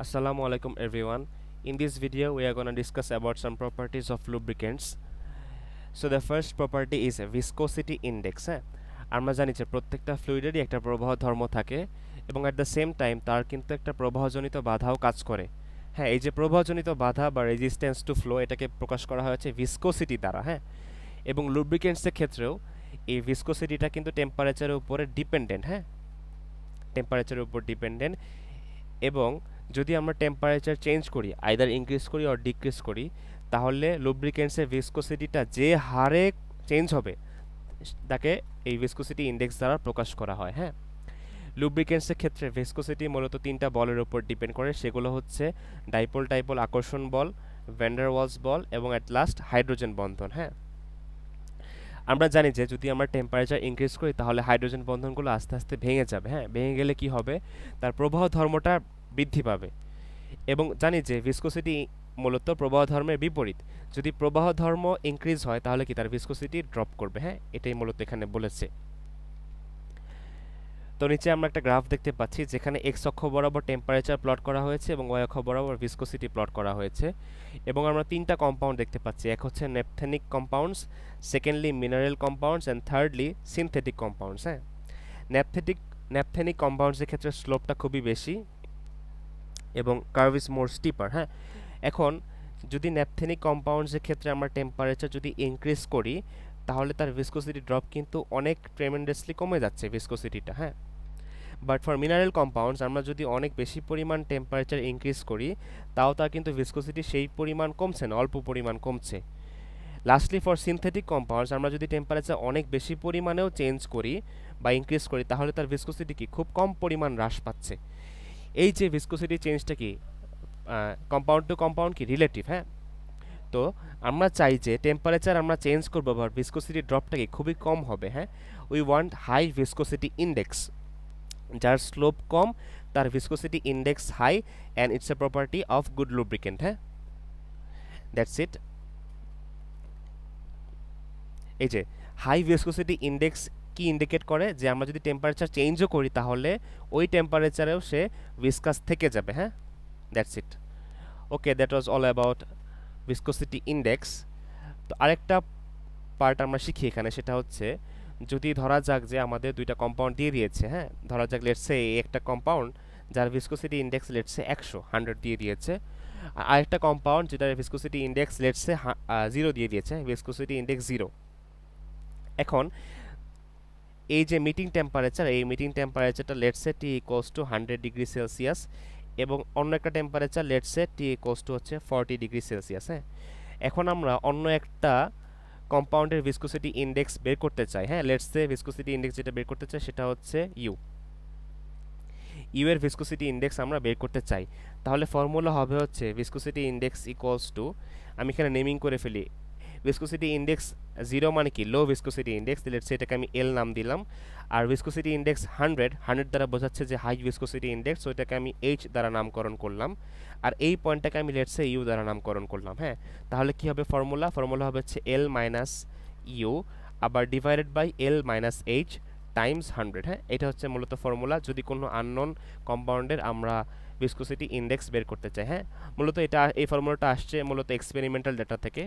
Assalamu alaikum everyone. In this video we are going to discuss about some properties of lubricants. So the first property is viscosity index. আমরা জানি যে প্রত্যেকটা ফ্লুইডেরই একটা প্রবাহ ধর্ম থাকে এবং at the same time তার কিন্তু একটা প্রবাহজনিত বাধাও কাজ করে। হ্যাঁ, এই যে প্রবাহজনিত বাধা বা রেজিস্ট্যান্স টু ফ্লো এটাকে প্রকাশ করা হয়েছে ভিসকোসিটি দ্বারা। হ্যাঁ, এবং লুব্রিকেন্টসের ক্ষেত্রেও এই ভিসকোসিটিটা কিন্তু টেম্পারেচারের উপরে ডিপেন্ডেন্ট। হ্যাঁ, টেম্পারেচারের উপর ডিপেন্ডেন্ট এবং যদি আমরা টেম্পারেচার চেঞ্জ করি আইদার ইনক্রিজ করি অর ডিক্রিজ করি তাহলে লুব্রিকেন্টসের ভিসকোসিটিটা যে হারে চেঞ্জ হবে তাকে এই ভিসকোসিটি ইন্ডেক্স দ্বারা প্রকাশ করা হয়। হ্যাঁ, লুব্রিকেন্টসের ক্ষেত্রে ভিসকোসিটি মূলত তিনটা বলের উপর ডিপেন্ড করে, সেগুলো হচ্ছে ডাইপোল টাইপোল আকর্ষণ বল, ভ্যান্ডার ওয়ালস বল এবং অ্যাট লাস্ট হাইড্রোজেন বন্ধন। হ্যাঁ, আমরা জানি যে যদি আমরা টেম্পারেচার ইনক্রিজ করি তাহলে হাইড্রোজেন বন্ধনগুলো আস্তে আস্তে ভেঙে যাবে। হ্যাঁ, ভেঙে গেলে কি হবে, তার প্রবাহ ধর্মটা বৃদ্ধি পাবে এবং জানি যে ভিসকোসিটি মূলত প্রবাহ ধর্মের বিপরীত। যদি প্রবাহ ধর্ম ইনক্রিজ হয় তাহলে কি তার ভিসকোসিটি ড্রপ করবে। হ্যাঁ, এটাই মূলত এখানে বলেছে। তো নিচে আমরা একটা গ্রাফ দেখতে পাচ্ছি যেখানে এক্স অক্ষ বরাবর টেম্পারেচার প্লট করা হয়েছে এবং ওয়াই অক্ষ বরাবর ভিসকোসিটি প্লট করা হয়েছে এবং আমরা তিনটা কম্পাউন্ড দেখতে পাচ্ছি। এক হচ্ছে naphthenic compounds, secondly mineral compounds and thirdly synthetic compounds. হ্যাঁ, ন্যাপথেনিক কম্পাউন্ডসের ক্ষেত্রে স্লোপটা খুবই বেশি এবং কার্ভ ইজ মোর স্টিপার। হ্যাঁ, এখন যদি ন্যাপথেনিক কম্পাউন্ডসের ক্ষেত্রে আমরা টেম্পারেচার যদি ইনক্রিজ করি তাহলে তার ভিসকোসিটি ড্রপ কিন্তু অনেক ট্রেমেন্ডাসলি কমে যাচ্ছে ভিসকোসিটিটা। হ্যাঁ, বাট ফর মিনারেল কম্পাউন্ডস আমরা যদি অনেক বেশি পরিমাণ টেম্পারেচার ইনক্রিজ করি তাও তার কিন্তু ভিসকোসিটি সেই পরিমাণ কমছে না, অল্প পরিমাণ কমছে। লাস্টলি ফর সিনথেটিক কম্পাউন্ডস আমরা যদি টেম্পারেচার অনেক বেশি পরিমাণেও চেঞ্জ করি বা ইনক্রিজ করি তাহলে তার ভিসকোসিটি কি খুব কম পরিমাণ হ্রাস পাচ্ছে। এই যে ভিসকোসিটি চেঞ্জটা কি কম্পাউন্ড টু কম্পাউন্ড কি রিলেটিভ। হ্যাঁ, তো আমরা চাই যে টেম্পারেচার আমরা চেঞ্জ করবো বা ভিসকোসিটি ড্রপটা কি খুবই কম হবে। হ্যাঁ, we want high viscosity index, যার স্লোপ কম তার viscosity index high and it's a property of good lubricant. হ্যাঁ, দ্যাটস ইট। এই যে হাই ভিসকোসিটি ইন্ডেক্স কি ইন্ডিকেট করে যে আমরা যদি টেম্পারেচার চেঞ্জও করি তাহলে ওই টেম্পারেচারেও সে ভিসকাস থেকে যাবে। হ্যাঁ, that's it. Okay, that was all about viscosity index. তো আরেকটা পার্ট আমরা শিখি এখানে, সেটা হচ্ছে যদি ধরা যাক যে আমাদের দুইটা কম্পাউন্ড দিয়ে দিয়েছে। হ্যাঁ, ধরা যাক লেটসে একটা কম্পাউন্ড যার ভিসকোসিটি ইন্ডেক্স লেটসে 100 দিয়ে দিয়েছে, আর আরেকটা কম্পাউন্ড যেটার ভিসকোসিটি ইন্ডেক্স লেটসে 0 দিয়ে দিয়েছে, ভিসকোসিটি ইন্ডেক্স 0। এখন এই যে মিটিং টেম্পারেচার, এই মিটিং টেম্পারেচারটা let's say T equals to 100 degree Celsius এবং অন্য একটা temperature let's say T equals to হচ্ছে 40 ডিগ্রি সেলসিয়াস। হ্যাঁ, এখন আমরা অন্য একটা কম্পাউন্ডের ভিসকোসিটি ইন্ডেক্স বের করতে চাই। হ্যাঁ, লেটসে ভিসকোসিটি ইন্ডেক্স যেটা বের করতে চাই সেটা হচ্ছে ইউ এর ভিসকোসিটি ইন্ডেক্স আমরা বের করতে চাই। তাহলে ফর্মুলা হবে হচ্ছে ভিসকোসিটি ইন্ডেক্স ইকুয়ালস টু, আমি এখানে নেমিং করে ফেলি, ভিসকোসিটি ইন্ডেক্স 0 মানে কি লো ভিসকোসিটি ইন্ডেক্স, লেটসে এটাকে আমি এল নাম দিলাম। আর ভিসকোসিটি ইন্ডেক্স 100 দ্বারা বোঝাচ্ছে যে হাই ভিসকোসিটি ইন্ডেক্স, ওইটাকে আমি এইচ দ্বারা নামকরণ করলাম আর এই পয়েন্টটাকে আমি লেটসে ইউ দ্বারা নামকরণ করলাম। হ্যাঁ, তাহলে কি হবে ফর্মুলা হবে হচ্ছে এল মাইনাস ইউ আবার divided by L minus H times 100। হ্যাঁ, এটা হচ্ছে মূলত ফর্মুলা যদি কোনো আননোন কম্পাউন্ডের আমরা ভিসকোসিটি ইন্ডেক্স বের করতে চাই। হ্যাঁ, মূলত এই ফর্মুলাটা আসছে মূলত এক্সপেরিমেন্টাল ডেটা থেকে।